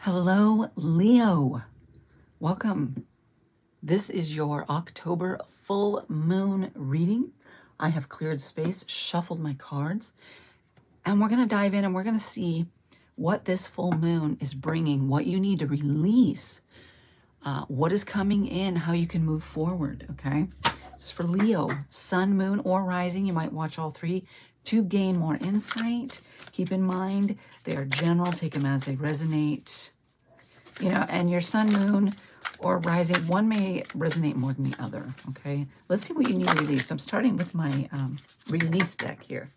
Hello, Leo. Welcome. This is your October full moon reading. I have cleared space, shuffled my cards, and we're going to dive in and we're going to see what this full moon is bringing, what you need to release, what is coming in, how you can move forward, okay? This is for Leo, sun, moon, or rising. You might watch all three to gain more insight. Keep in mind, they are general. Take them as they resonate. You know, and your sun, moon, or rising, one may resonate more than the other, okay? Let's see what you need to release. I'm starting with my release deck here.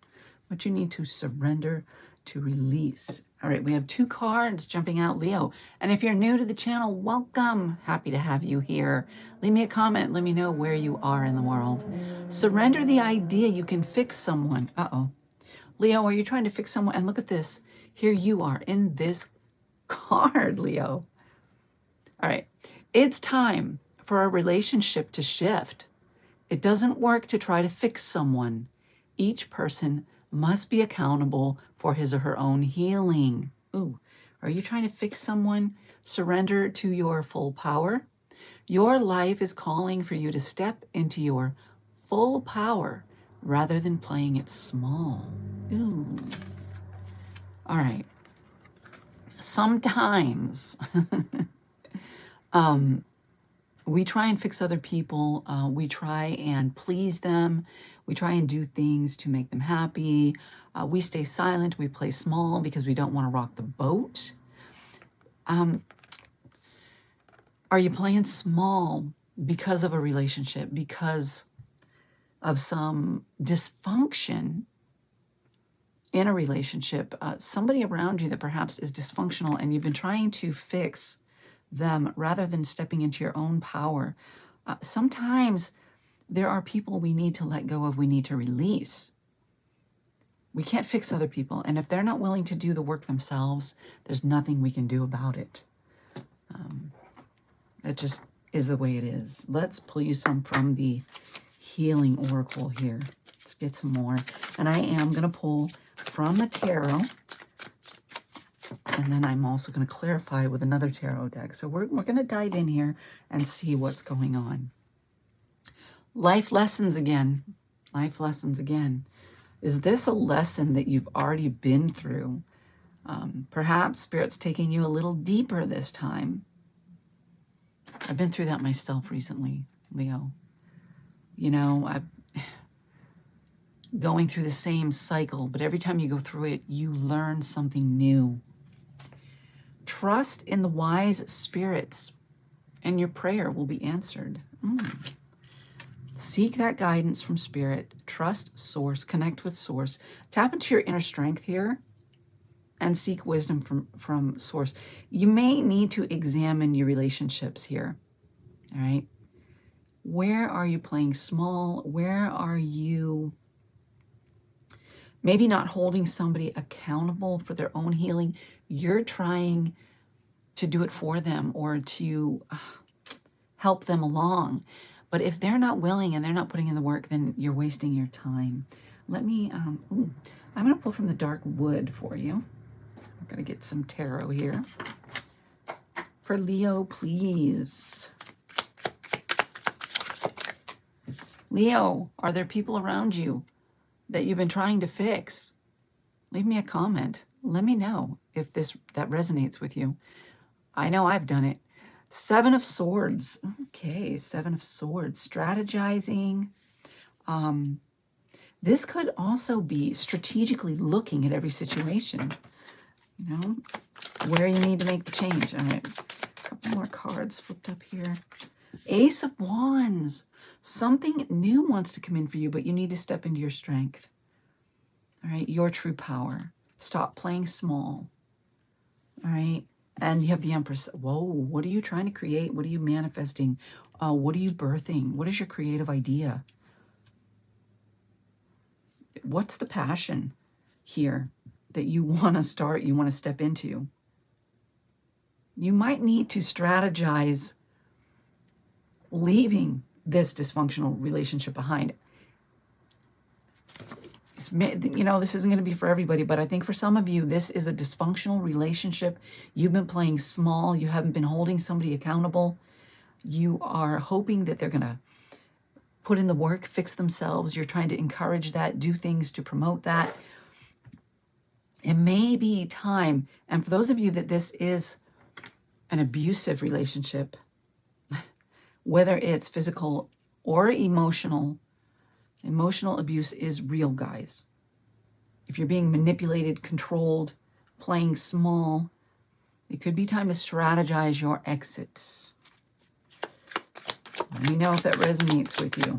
What you need to surrender to release. All right, we have two cards jumping out, Leo. And if you're new to the channel, welcome. Happy to have you here. Leave me a comment. Let me know where you are in the world. Surrender the idea you can fix someone. Uh-oh. Leo, are you trying to fix someone? And look at this. Here you are in this card, Leo. All right, it's time for a relationship to shift. It doesn't work to try to fix someone. Each person must be accountable for his or her own healing. Ooh, are you trying to fix someone? Surrender to your full power. Your life is calling for you to step into your full power rather than playing it small. Ooh. All right. Sometimes we try and fix other people. We try and please them. We try and do things to make them happy. We stay silent. We play small because we don't want to rock the boat. Are you playing small because of a relationship, because of some dysfunction in a relationship, somebody around you that perhaps is dysfunctional and you've been trying to fix them rather than stepping into your own power? Sometimes there are people we need to let go of, we need to release. We can't fix other people, and if they're not willing to do the work themselves, there's nothing we can do about it. It just is the way it is. Let's pull you some from the Healing Oracle here. Let's get some more. And I am going to pull from the tarot, and then I'm also going to clarify with another tarot deck. So we're going to dive in here and see what's going on. Life lessons again. Life lessons again. Is this a lesson that you've already been through? Perhaps Spirit's taking you a little deeper this time. I've been through that myself recently, Leo. You know, I'm going through the same cycle, but every time you go through it, you learn something new. Trust in the wise spirits, and your prayer will be answered. Seek that guidance from Spirit. Trust Source. Connect with Source. Tap into your inner strength here and seek wisdom from Source. You may need to examine your relationships here. All right? Where are you playing small? Where are you maybe not holding somebody accountable for their own healing? You're trying to do it for them or to help them along. But if they're not willing and they're not putting in the work, then you're wasting your time. Let me, I'm going to pull from the dark wood for you. I'm going to get some tarot here. For Leo, please. Leo, are there people around you that you've been trying to fix? Leave me a comment. Let me know if that resonates with you. I know I've done it. Seven of Swords. Okay, Seven of Swords. Strategizing. This could also be strategically looking at every situation. You know, where you need to make the change. All right, a couple more cards flipped up here. Ace of Wands. Something new wants to come in for you, but you need to step into your strength. All right, your true power. Stop playing small. All right, and you have the Empress. Whoa, what are you trying to create? What are you manifesting? What are you birthing? What is your creative idea? What's the passion here that you want to start, you want to step into? You might need to strategize leaving this dysfunctional relationship behind. You know, this isn't going to be for everybody, but I think for some of you, this is a dysfunctional relationship. You've been playing small. You haven't been holding somebody accountable. You are hoping that they're going to put in the work, fix themselves. You're trying to encourage that, do things to promote that. It may be time, and for those of you that this is an abusive relationship, whether it's physical or emotional abuse is real, guys. If you're being manipulated, controlled, playing small, it could be time to strategize your exit. Let me know if that resonates with you.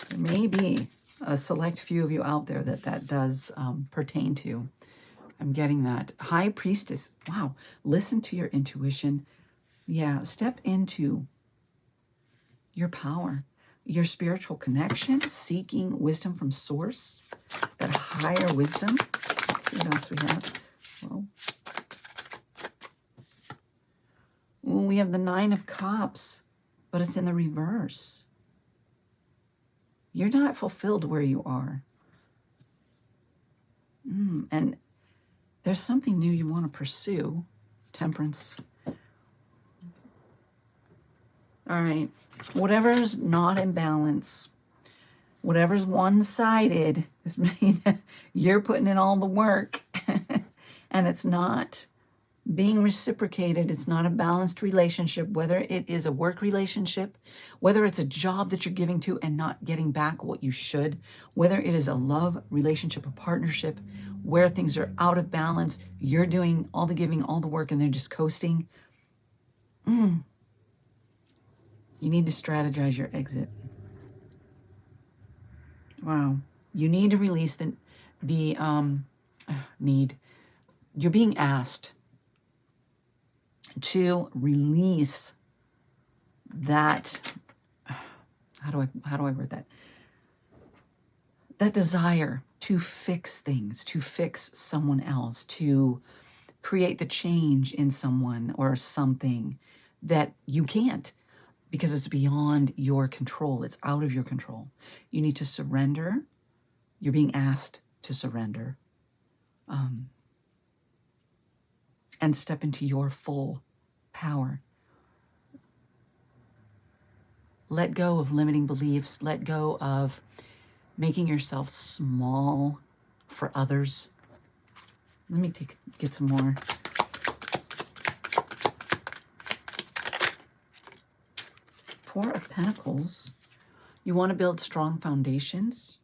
There may be a select few of you out there that does pertain to. I'm getting that. High Priestess. Wow. Listen to your intuition. Yeah. Step into your power, your spiritual connection, seeking wisdom from source, that higher wisdom. Let's see what else we have. Whoa. Ooh, we have the Nine of Cups, but it's in the reverse. You're not fulfilled where you are. And there's something new you want to pursue. Temperance. All right. Whatever's not in balance, whatever's one-sided, you're putting in all the work and it's not being reciprocated. It's not a balanced relationship, whether it is a work relationship, whether it's a job that you're giving to and not getting back what you should, whether it is a love relationship, a partnership where things are out of balance, you're doing all the giving, all the work, and they're just coasting. You need to strategize your exit. Wow. You need to release the need. You're being asked to release that. How do I word that? That desire to fix things, to fix someone else, to create the change in someone or something that you can't. Because it's beyond your control. It's out of your control. You need to surrender. You're being asked to surrender. And step into your full power. Let go of limiting beliefs. Let go of making yourself small for others. Let me get some more. Four of Pentacles. You want to build strong foundations,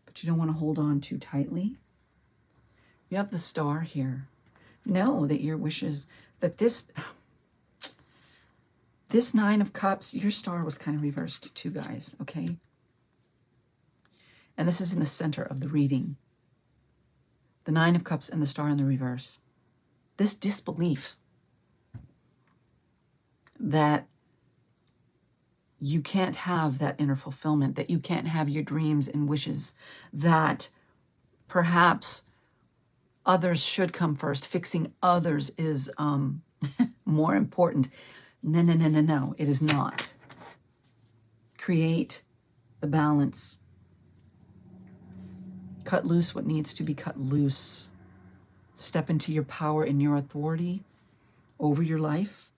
but you don't want to hold on too tightly. You have the Star here. Know that your wishes, that this Nine of Cups, your star was kind of reversed too, guys, okay? And this is in the center of the reading. The Nine of Cups and the Star in the reverse. This disbelief that you can't have that inner fulfillment, that you can't have your dreams and wishes, that perhaps others should come first. Fixing others is more important. No, it is not. Create the balance. Cut loose what needs to be cut loose. Step into your power and your authority over your life.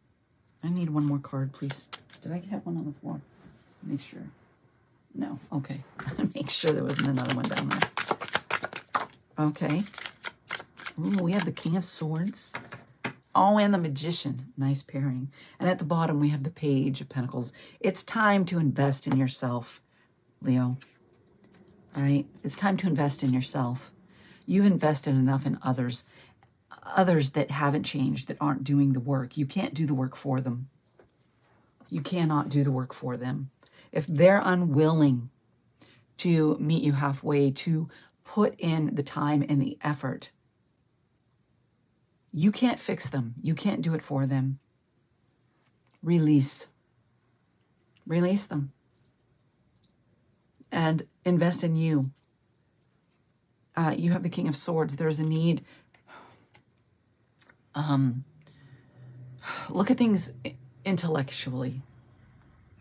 I need one more card, please. Did I have one on the floor? Make sure. No. Okay. Make sure there wasn't another one down there. Okay. Ooh, we have the King of Swords. Oh, and the Magician. Nice pairing. And at the bottom, we have the Page of Pentacles. It's time to invest in yourself, Leo. All right? It's time to invest in yourself. You've invested enough in others that haven't changed, that aren't doing the work. You can't do the work for them. You cannot do the work for them. If they're unwilling to meet you halfway, to put in the time and the effort, you can't fix them. You can't do it for them. Release. Release them. And invest in you. You have the King of Swords. There's a need. Look at things intellectually.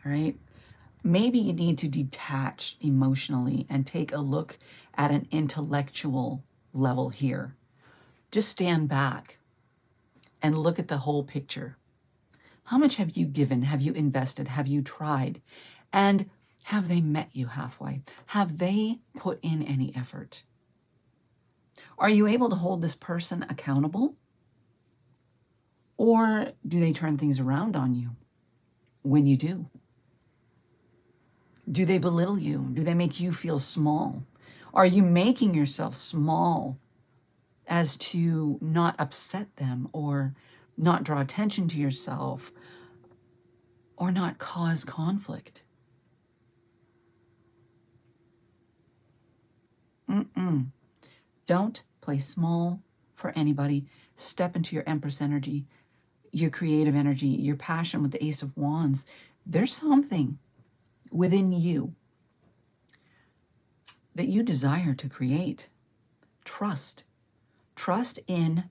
All right? maybe you need to detach emotionally and take a look at an intellectual level here. Just stand back and look at the whole picture. How much have you given? Have you invested? Have you tried? And have they met you halfway? Have they put in any effort? Are you able to hold this person accountable? Or do they turn things around on you when you do? Do they belittle you? Do they make you feel small? Are you making yourself small as to not upset them or not draw attention to yourself or not cause conflict? Don't play small for anybody. Step into your Empress energy, your creative energy, your passion with the Ace of Wands. There's something within you that you desire to create. Trust. Trust in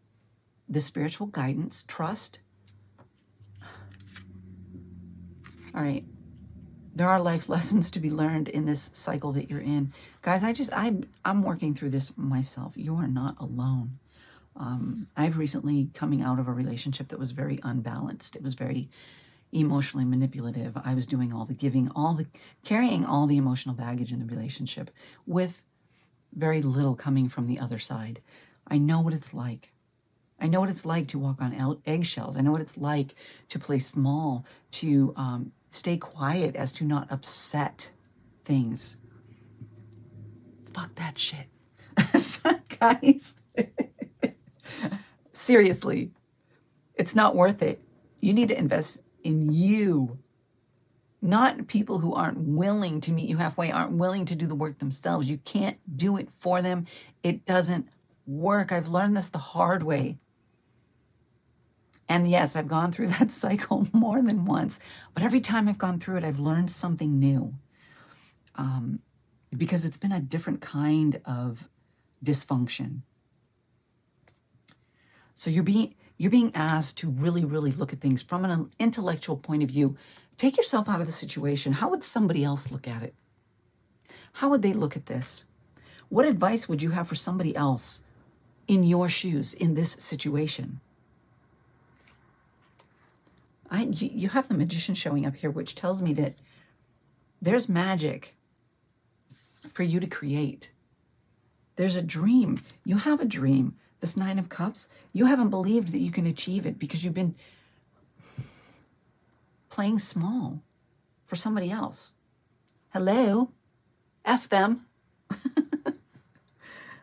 the spiritual guidance. Trust. All right. There are life lessons to be learned in this cycle that you're in. Guys, I'm working through this myself. You are not alone. I've recently coming out of a relationship that was very unbalanced. It was very emotionally manipulative. I was doing all the giving, carrying all the emotional baggage in the relationship with very little coming from the other side. I know what it's like. I know what it's like to walk on eggshells. I know what it's like to play small, to stay quiet as to not upset things. Fuck that shit. Guys, seriously, it's not worth it. You need to invest in you, not people who aren't willing to meet you halfway, aren't willing to do the work themselves. You can't do it for them. It doesn't work. I've learned this the hard way. And yes, I've gone through that cycle more than once, but every time I've gone through it, I've learned something new. Because it's been a different kind of dysfunction. So you're being asked to really, really look at things from an intellectual point of view. Take yourself out of the situation. How would somebody else look at it? How would they look at this? What advice would you have for somebody else in your shoes in this situation? You have the Magician showing up here, which tells me that there's magic for you to create. There's a dream. You have a dream. This Nine of Cups, you haven't believed that you can achieve it because you've been playing small for somebody else. Hello? F them.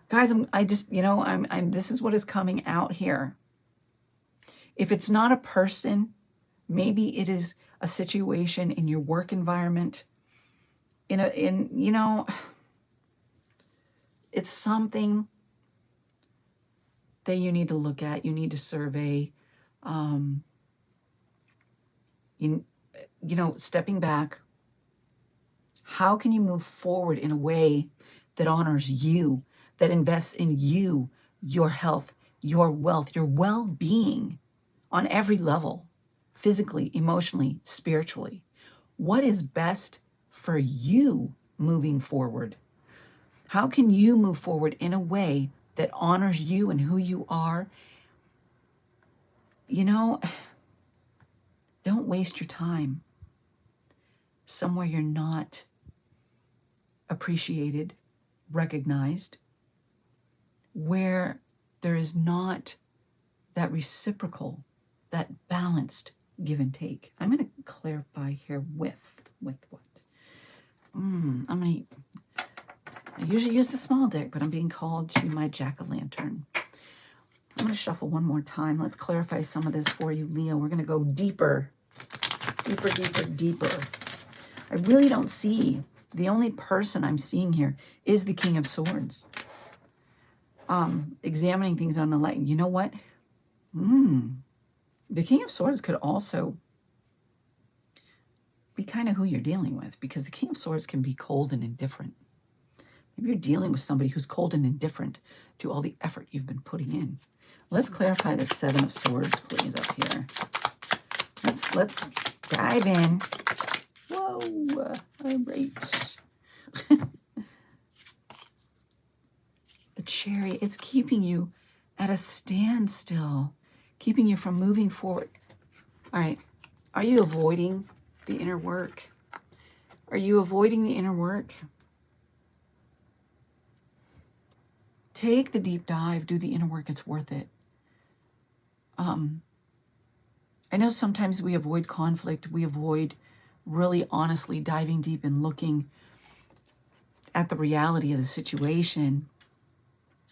Guys, this is what is coming out here. If it's not a person, maybe it is a situation in your work environment. It's something that you need to look at. You need to survey. Stepping back. How can you move forward in a way that honors you, that invests in you, your health, your wealth, your well-being on every level, physically, emotionally, spiritually? What is best for you moving forward? How can you move forward in a way that honors you and who you are? Don't waste your time somewhere you're not appreciated, recognized, where there is not that reciprocal, that balanced give and take. I'm going to clarify here with what? I usually use the small deck, but I'm being called to my jack-o'-lantern. I'm going to shuffle one more time. Let's clarify some of this for you, Leo. We're going to go deeper. Deeper. I really don't see, the only person I'm seeing here is the King of Swords. Examining things on the light. You know what? The King of Swords could also be kind of who you're dealing with, because the King of Swords can be cold and indifferent. Maybe you're dealing with somebody who's cold and indifferent to all the effort you've been putting in. Let's clarify the Seven of Swords, please, up here. Let's dive in. Whoa. Leo. All right. The Chariot, it's keeping you at a standstill, keeping you from moving forward. All right. Are you avoiding the inner work? Are you avoiding the inner work? Take the deep dive. Do the inner work. It's worth it. I know sometimes we avoid conflict. We avoid really honestly diving deep and looking at the reality of the situation.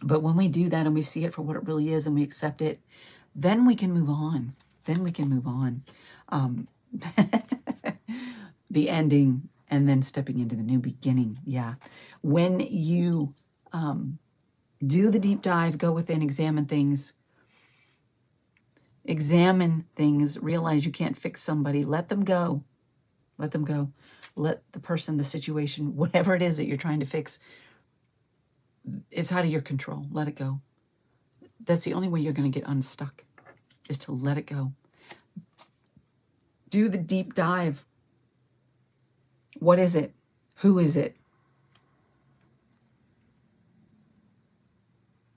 But when we do that and we see it for what it really is and we accept it, then we can move on. Then we can move on. The ending and then stepping into the new beginning. Yeah. When you do the deep dive, go within, examine things, realize you can't fix somebody, let them go. Let them go. Let the person, the situation, whatever it is that you're trying to fix, it's out of your control. Let it go. That's the only way you're going to get unstuck, is to let it go. Do the deep dive. What is it? Who is it?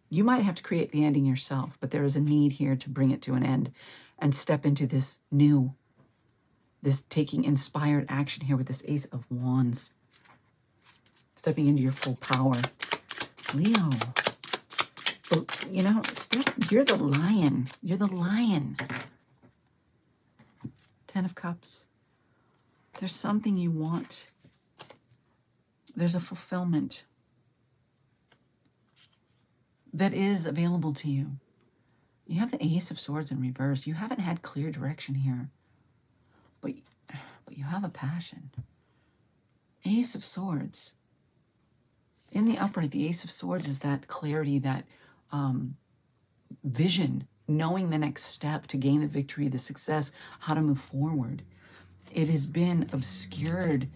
You might have to create the ending yourself, but there is a need here to bring it to an end and step into this new, this taking inspired action here with this Ace of Wands. Stepping into your full power. Leo. Well, you know, you're the lion. You're the lion. 10 of Cups. There's something you want. There's a fulfillment that is available to you. You have the Ace of Swords in reverse. You haven't had clear direction here. But you have a passion. Ace of Swords. In the upright, the Ace of Swords is that clarity, that vision, knowing the next step to gain the victory, the success, how to move forward. It has been obscured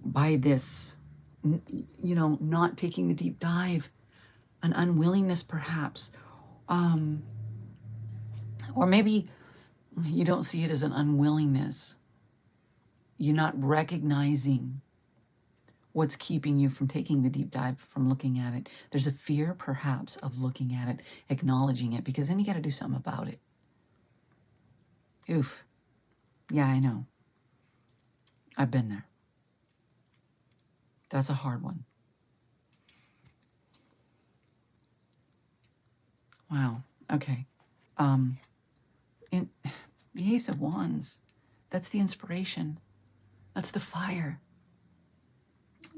by this, you know, not taking the deep dive, an unwillingness perhaps. Or maybe you don't see it as an unwillingness. You're not recognizing what's keeping you from taking the deep dive, from looking at it. There's a fear perhaps of looking at it, acknowledging it, because then you got to do something about it. Oof. Yeah, I know. I've been there. That's a hard one. Wow. Okay. In the Ace of Wands, that's the inspiration. That's the fire.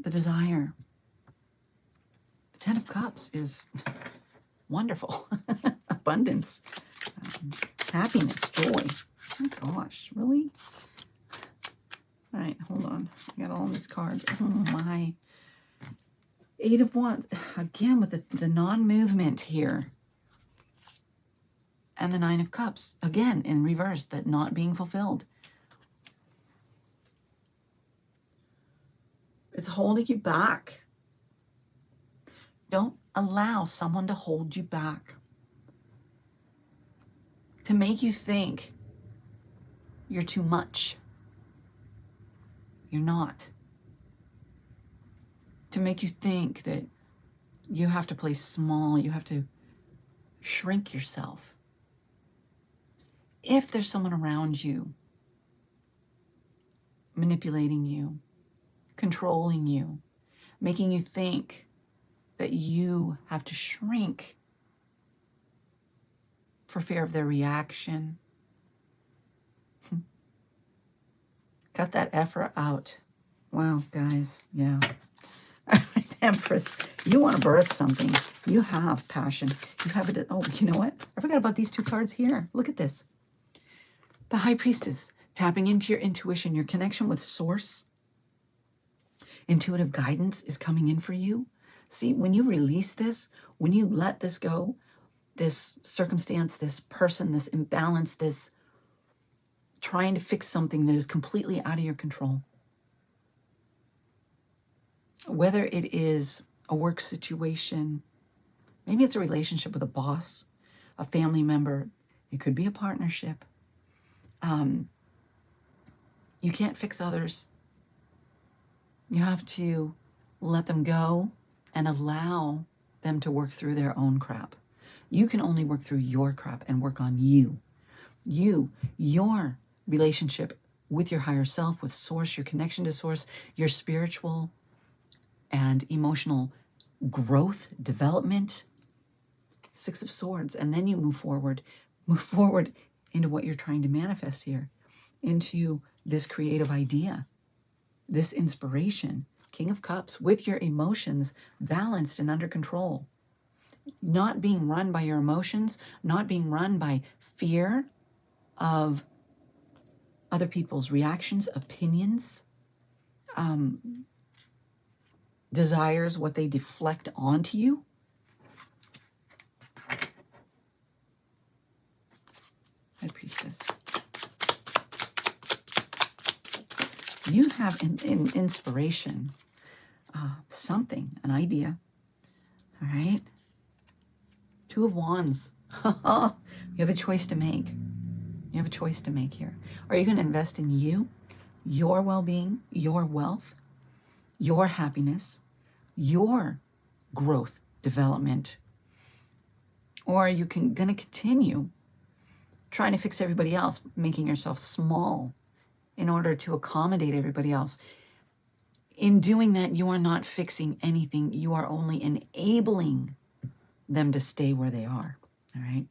The desire. The 10 of Cups is wonderful. Abundance. Happiness. Joy. Oh my gosh, really? All right, hold on. I got all these cards. Oh my. 8 of Wands. Again, with the non-movement here. And the 9 of Cups. Again, in reverse, that not being fulfilled. It's holding you back. Don't allow someone to hold you back. To make you think you're too much. You're not. To make you think that you have to play small, you have to shrink yourself. If there's someone around you manipulating you, controlling you, making you think that you have to shrink for fear of their reaction, cut that effort out. Wow, guys, yeah. Empress, you want to birth something. You have passion. You have it. Oh, you know what? I forgot about these 2 cards here. Look at this. The High Priestess, tapping into your intuition, your connection with Source. Intuitive guidance is coming in for you. See, when you release this, when you let this go, this circumstance, this person, this imbalance, this trying to fix something that is completely out of your control. Whether it is a work situation, maybe it's a relationship with a boss, a family member, it could be a partnership. You can't fix others. You have to let them go and allow them to work through their own crap. You can only work through your crap and work on you. Your relationship with your higher self, with source, your connection to source, your spiritual and emotional growth, development. Six of Swords. And then you move forward into what you're trying to manifest here, into this creative idea, this inspiration. King of Cups, with your emotions balanced and under control. Not being run by your emotions, not being run by fear of other people's reactions, opinions, desires, what they deflect onto you. High Priestess. You have an inspiration, something, an idea. All right. Two of Wands. You have a choice to make. You have a choice to make here. Are you going to invest in you, your well-being, your wealth, your happiness, your growth, development? Or are you going to continue trying to fix everybody else, making yourself small in order to accommodate everybody else? In doing that, you are not fixing anything. You are only enabling them to stay where they are. All right?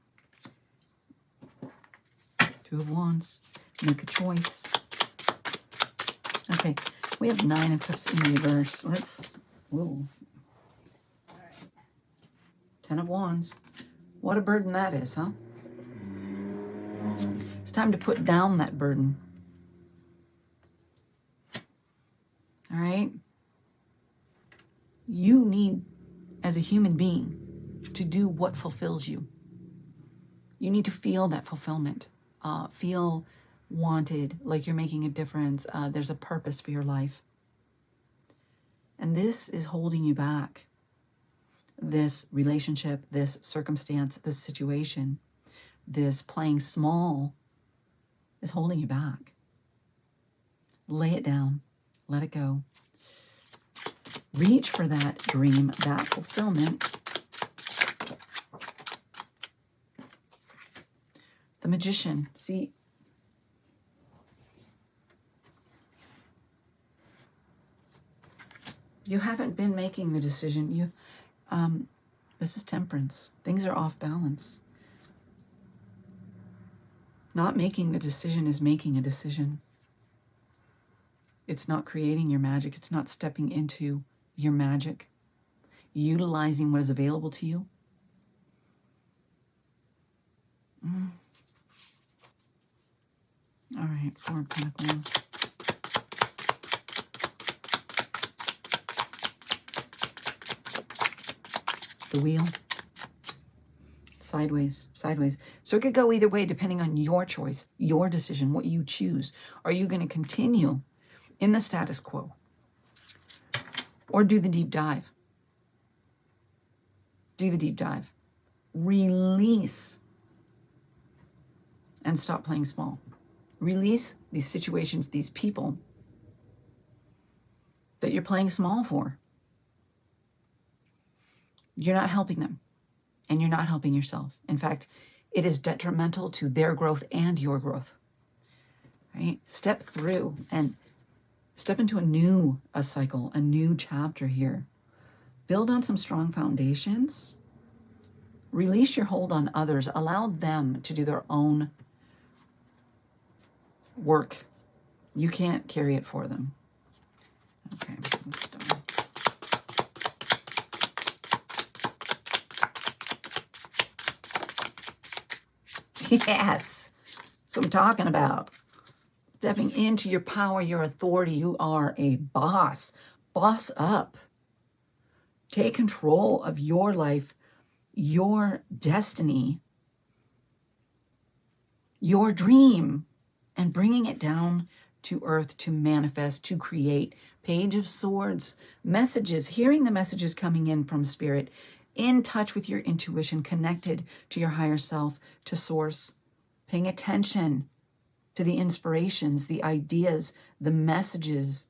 Two of Wands. Make a choice. Okay, we have Nine of Cups in reverse. Let's, whoa. All right. 10 of Wands. What a burden that is, huh? It's time to put down that burden. All right? You need, as a human being, to do what fulfills you. You need to feel that fulfillment. Feel wanted, like you're making a difference. There's a purpose for your life. And this is holding you back. This relationship, this circumstance, this situation, this playing small is holding you back. Lay it down. Let it go. Reach for that dream, that fulfillment. The Magician. See, you haven't been making the decision. This is Temperance. Things are off balance. Not making the decision is making a decision. It's not creating your magic. It's not stepping into your magic. Utilizing what is available to you. All right, Four of Pentacles. The Wheel. Sideways, sideways. So it could go either way depending on your choice, your decision, what you choose. Are you going to continue in the status quo? Or do the deep dive? Do the deep dive. Release and stop playing small. Release these situations, these people that you're playing small for. You're not helping them, and you're not helping yourself. In fact, it is detrimental to their growth and your growth. Right? Step through and step into a cycle, a new chapter here. Build on some strong foundations. Release your hold on others. Allow them to do their own work. You can't carry it for them. Okay, let's done. Yes, that's what I'm talking about. Stepping into your power, your authority. You are a boss. Boss up. Take control of your life, your destiny, your dream, and bringing it down to earth to manifest, to create. Page of Swords, messages, hearing the messages coming in from Spirit, in touch with your intuition, connected to your higher self, to source, paying attention to the inspirations, the ideas, the messages.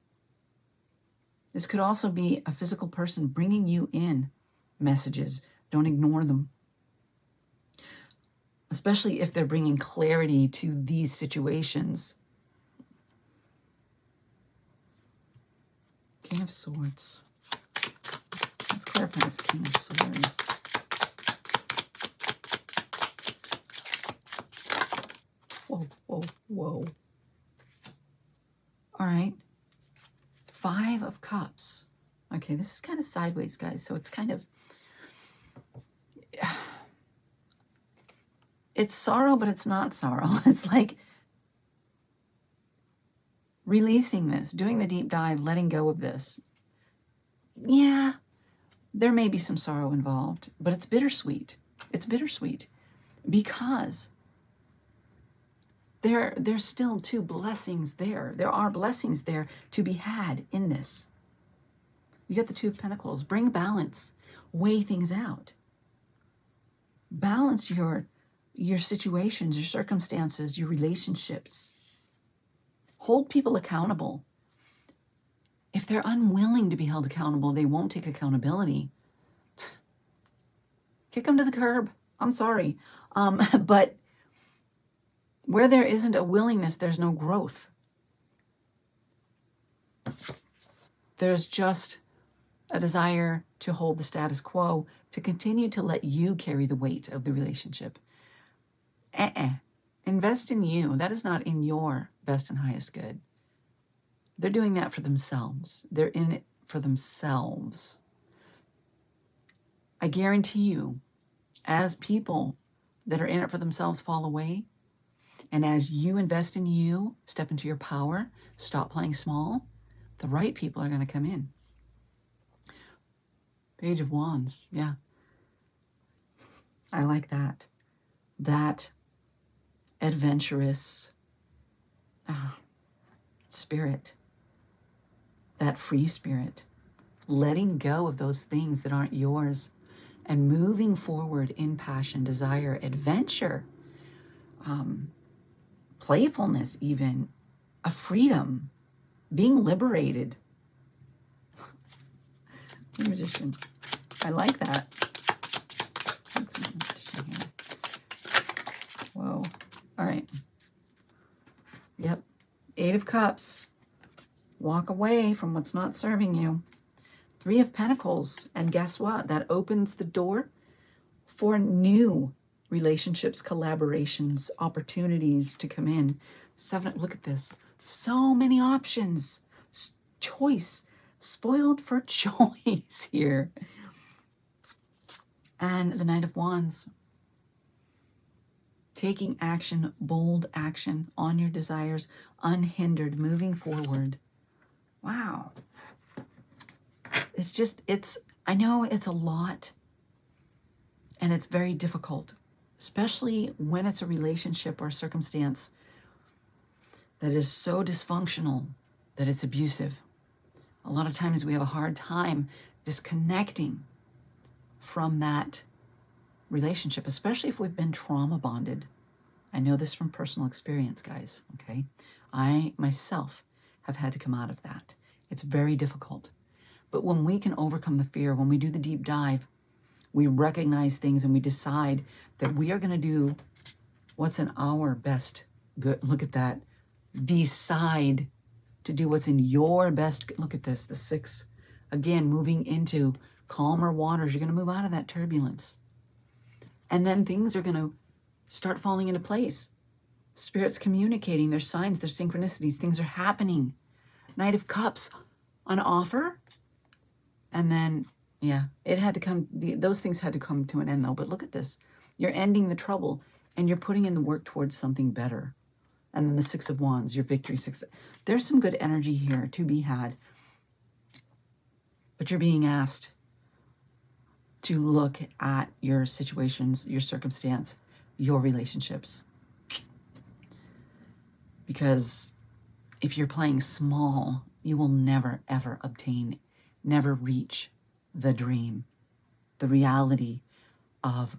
This could also be a physical person bringing you in messages. Don't ignore them. Especially if they're bringing clarity to these situations. King of Swords. Let's clarify this King of Swords. Whoa, whoa, whoa. All right. 5 of Cups. Okay, this is kind of sideways, guys. So it's kind of... It's sorrow, but it's not sorrow. It's like releasing this, doing the deep dive, letting go of this. Yeah, there may be some sorrow involved, but it's bittersweet. It's bittersweet because there's still 2 blessings there. There are blessings there to be had in this. You got the 2 of Pentacles. Bring balance. Weigh things out. Balance your situations, your circumstances, your relationships. Hold people accountable. If they're unwilling to be held accountable, they won't take accountability. Kick them to the curb. I'm sorry. But where there isn't a willingness, there's no growth. There's just a desire to hold the status quo, to continue to let you carry the weight of the relationship. Invest in you. That is not in your best and highest good. They're doing that for themselves. They're in it for themselves. I guarantee you, as people that are in it for themselves fall away, and as you invest in you, step into your power, stop playing small, the right people are going to come in. Page of Wands, yeah. I like that. That adventurous spirit, that free spirit, letting go of those things that aren't yours and moving forward in passion, desire, adventure, playfulness, even a freedom, being liberated. The Magician. I like that. That's my Magician here. Whoa. All right. Yep. 8 of Cups. Walk away from what's not serving you. 3 of Pentacles. And guess what? That opens the door for new relationships, collaborations, opportunities to come in. 7. Look at this. So many options. Choice. Spoiled for choice here. And the Knight of Wands. Taking action, bold action on your desires, unhindered, moving forward. Wow. I know it's a lot, and it's very difficult, especially when it's a relationship or a circumstance that is so dysfunctional that it's abusive. A lot of times we have a hard time disconnecting from that relationship, especially if we've been trauma bonded. I know this from personal experience, guys, okay? I myself have had to come out of that. It's very difficult. But when we can overcome the fear, when we do the deep dive, we recognize things and we decide that we are going to do what's in our best good. Look at that. Decide to do what's in your best. Look at this, the 6. Again, moving into calmer waters. You're going to move out of that turbulence. And then things are going to start falling into place. Spirit's communicating. There's signs, there's synchronicities. Things are happening. Knight of Cups, an offer. And then, yeah, it had to come. Those things had to come to an end, though. But look at this. You're ending the trouble, and you're putting in the work towards something better. And then the 6 of Wands, your victory 6. There's some good energy here to be had. But you're being asked to look at your situations, your circumstance, your relationships. Because if you're playing small, you will never, ever obtain, never reach the dream, the reality of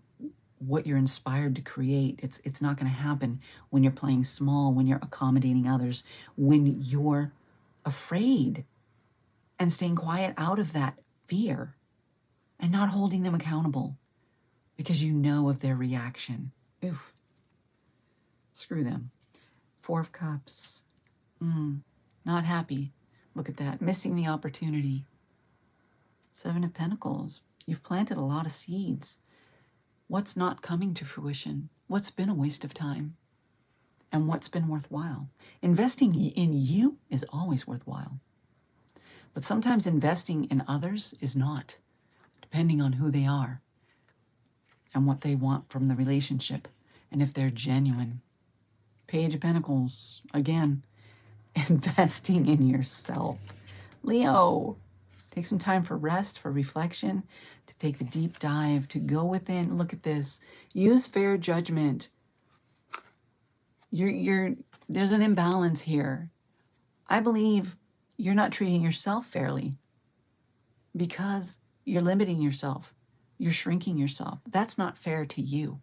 what you're inspired to create. It's not going to happen when you're playing small, when you're accommodating others, when you're afraid and staying quiet out of that fear and not holding them accountable because you know of their reaction. Oof. Screw them. 4 of Cups. Not happy. Look at that. Missing the opportunity. 7 of Pentacles. You've planted a lot of seeds. What's not coming to fruition? What's been a waste of time? And what's been worthwhile? Investing in you is always worthwhile. But sometimes investing in others is not, depending on who they are and what they want from the relationship and if they're genuine. Page of Pentacles. Again, investing in yourself. Leo, take some time for rest, for reflection, to take the deep dive, to go within. Look at this. Use fair judgment. There's an imbalance here. I believe you're not treating yourself fairly because you're limiting yourself. You're shrinking yourself. That's not fair to you.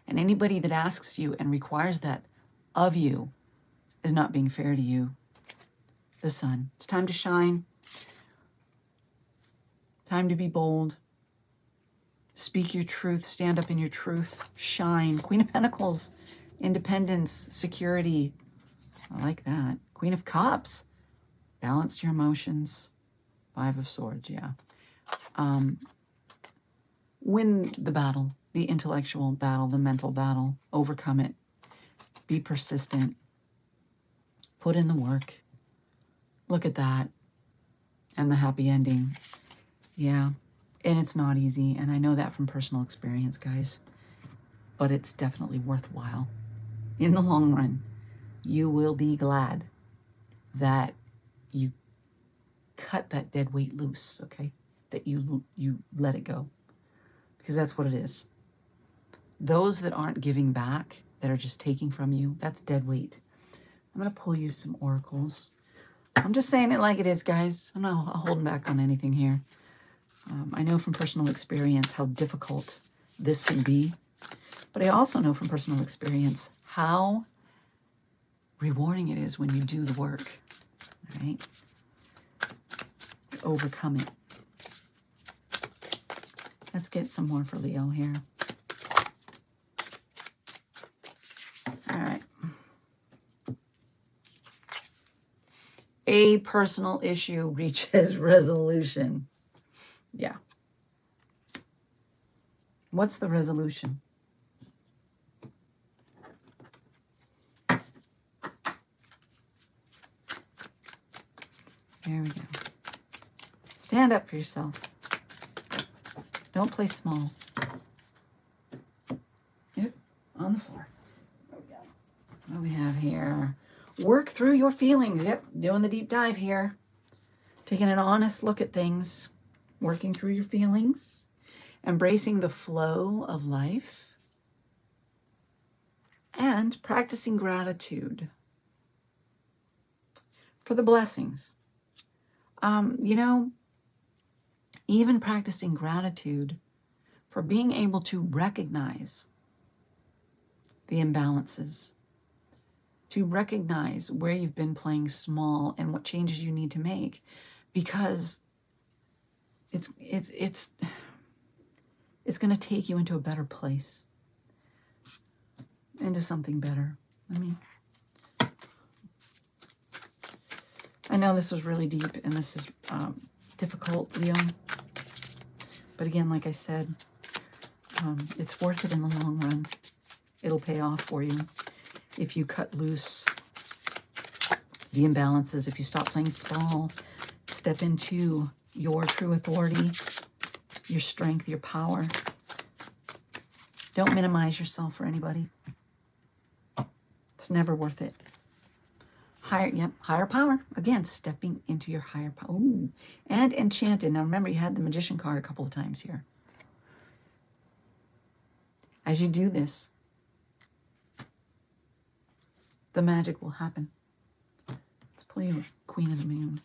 And anybody that asks you and requires that of you is not being fair to you. The Sun. It's time to shine. Time to be bold. Speak your truth. Stand up in your truth. Shine. Queen of Pentacles. Independence. Security. I like that. Queen of Cups. Balance your emotions. 5 of Swords, yeah. Win the battle. The intellectual battle. The mental battle. Overcome it. Be persistent. Put in the work. Look at that. And the happy ending. Yeah. And it's not easy. And I know that from personal experience, guys. But it's definitely worthwhile. In the long run, you will be glad that you cut that dead weight loose, okay? That you let it go. Because that's what it is. Those that aren't giving back, that are just taking from you, that's dead weight. I'm going to pull you some oracles. I'm just saying it like it is, guys. I'm not holding back on anything here. I know from personal experience how difficult this can be. But I also know from personal experience how rewarding it is when you do the work. All right? Overcome it. Let's get some more for Leo here. All right. A personal issue reaches resolution. Yeah. What's the resolution? There we go. Stand up for yourself. Don't play small. Yep, on the floor. There we go. What do we have here? Work through your feelings. Yep, doing the deep dive here. Taking an honest look at things. Working through your feelings. Embracing the flow of life. And practicing gratitude for the blessings. You know, even practicing gratitude for being able to recognize the imbalances, to recognize where you've been playing small and what changes you need to make, because it's going to take you into a better place, into something better. I know this was really deep and this is difficult, Leo. But again, like I said, it's worth it in the long run. It'll pay off for you if you cut loose the imbalances, if you stop playing small, step into your true authority, your strength, your power. Don't minimize yourself for anybody. It's never worth it. Higher power. Again, stepping into your higher power. Ooh, and Enchanted. Now remember, you had the Magician card a couple of times here. As you do this, the magic will happen. Let's pull you Queen of the Moon.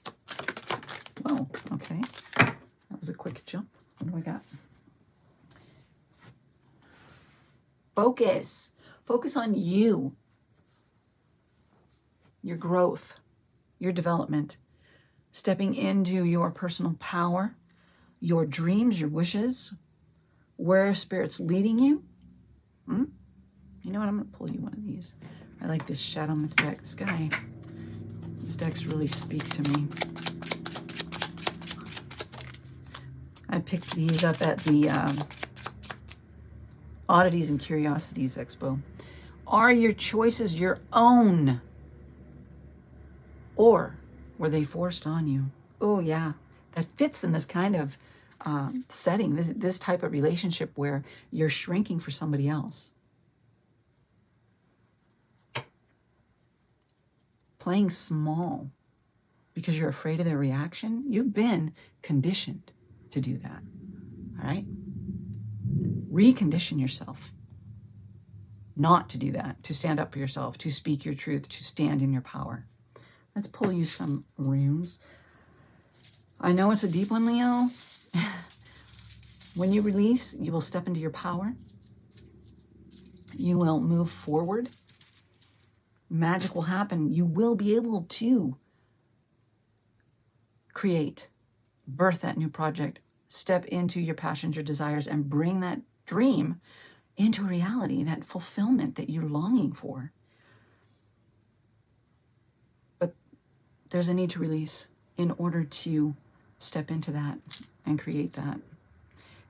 Whoa, okay. That was a quick jump. What do we got? Focus. Focus on you, your growth, your development, stepping into your personal power, your dreams, your wishes, where Spirit's leading you. You know what? I'm going to pull you one of these. I like this Shadow Myth deck. These decks really speak to me. I picked these up at the Oddities and Curiosities Expo. Are your choices your own? Or were they forced on you? Oh, yeah. That fits in this kind of setting, this type of relationship where you're shrinking for somebody else. Playing small because you're afraid of their reaction. You've been conditioned to do that. All right? Recondition yourself not to do that, to stand up for yourself, to speak your truth, to stand in your power. Let's pull you some runes. I know it's a deep one, Leo. When you release, you will step into your power. You will move forward. Magic will happen. You will be able to create, birth that new project, step into your passions, your desires, and bring that dream into reality, that fulfillment that you're longing for. But there's a need to release in order to step into that and create that.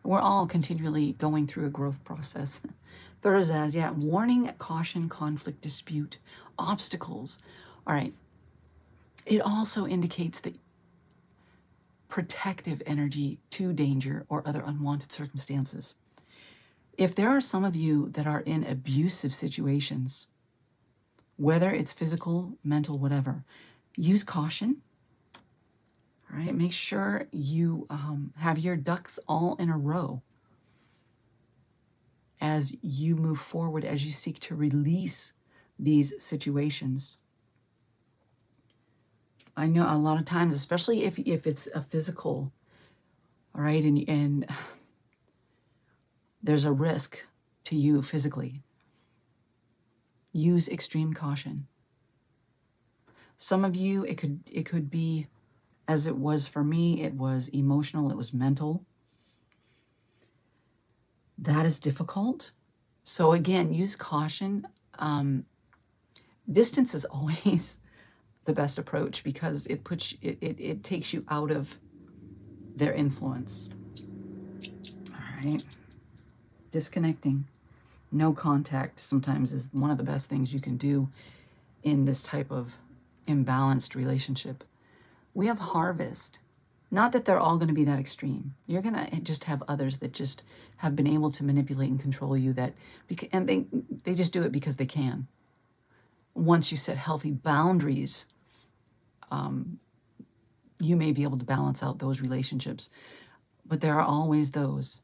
We're all continually going through a growth process. Thursdays, yeah, warning, caution, conflict, dispute, obstacles. All right. It also indicates that protective energy to danger or other unwanted circumstances. If there are some of you that are in abusive situations, whether it's physical, mental, whatever, use caution. All right, make sure you have your ducks all in a row as you move forward, as you seek to release these situations. I know a lot of times, especially if it's a physical, all right, and there's a risk to you physically, use extreme caution. Some of you, it could be, as it was for me, it was emotional, it was mental. That is difficult. So again, use caution. Distance is always the best approach because it takes you out of their influence. All right. Disconnecting. No contact sometimes is one of the best things you can do in this type of imbalanced relationship. We have harvest. Not that they're all going to be that extreme. You're going to just have others that just have been able to manipulate and control you, and they just do it because they can. Once you set healthy boundaries, you may be able to balance out those relationships. But there are always those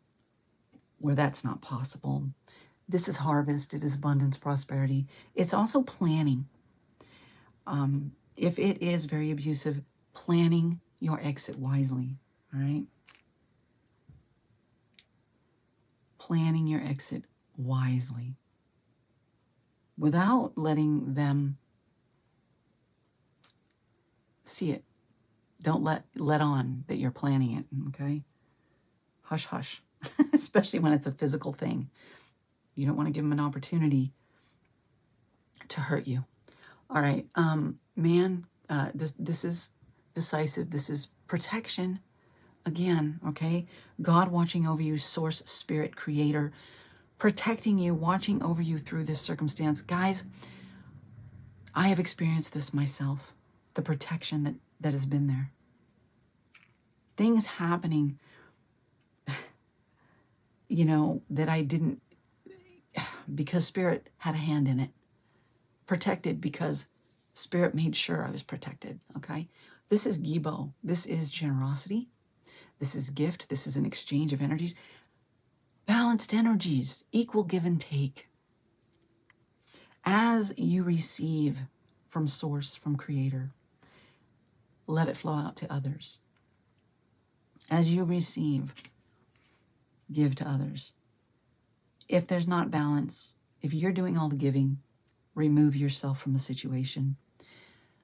where that's not possible. This is harvest. It is abundance, prosperity. It's also planning. If it is very abusive, planning your exit wisely, all right? Planning your exit wisely without letting them see it. Don't let on that you're planning it, okay? Hush, hush, especially when it's a physical thing. You don't want to give them an opportunity to hurt you. All right, man, this is decisive. This is protection. Again, okay? God watching over you, source, spirit, creator, protecting you, watching over you through this circumstance. Guys, I have experienced this myself, the protection that has been there. Things happening, that I didn't, because Spirit had a hand in it. Protected because Spirit made sure I was protected, okay? This is Gibo. This is generosity. This is gift. This is an exchange of energies. Balanced energies, equal give and take. As you receive from Source, from Creator, let it flow out to others. As you receive, give to others. If there's not balance, if you're doing all the giving, remove yourself from the situation.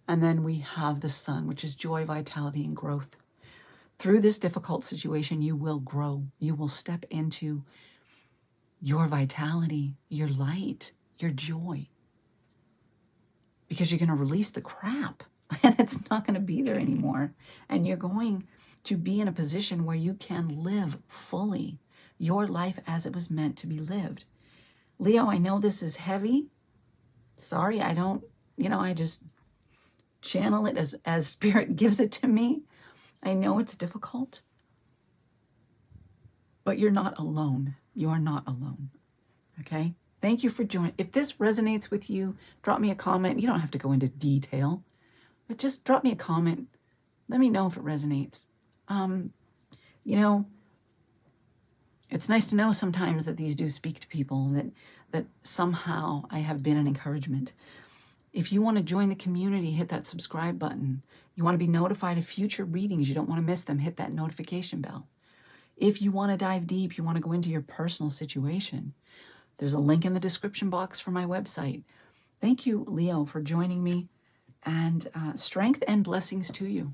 And then we have the sun, which is joy, vitality, and growth. Through this difficult situation, you will grow. You will step into your vitality, your light, your joy. Because you're going to release the crap and it's not going to be there anymore. And you're going to be in a position where you can live fully your life as it was meant to be lived. Leo, I know this is heavy. Sorry, I don't, I just channel it as Spirit gives it to me. I know it's difficult, but you're not alone. You are not alone, okay? Thank you for joining. If this resonates with you, drop me a comment. You don't have to go into detail, but just drop me a comment. Let me know if it resonates. It's nice to know sometimes that these do speak to people, that somehow I have been an encouragement. If you want to join the community, hit that subscribe button. You want to be notified of future readings, you don't want to miss them, hit that notification bell. If you want to dive deep, you want to go into your personal situation, there's a link in the description box for my website. Thank you, Leo, for joining me, and strength and blessings to you.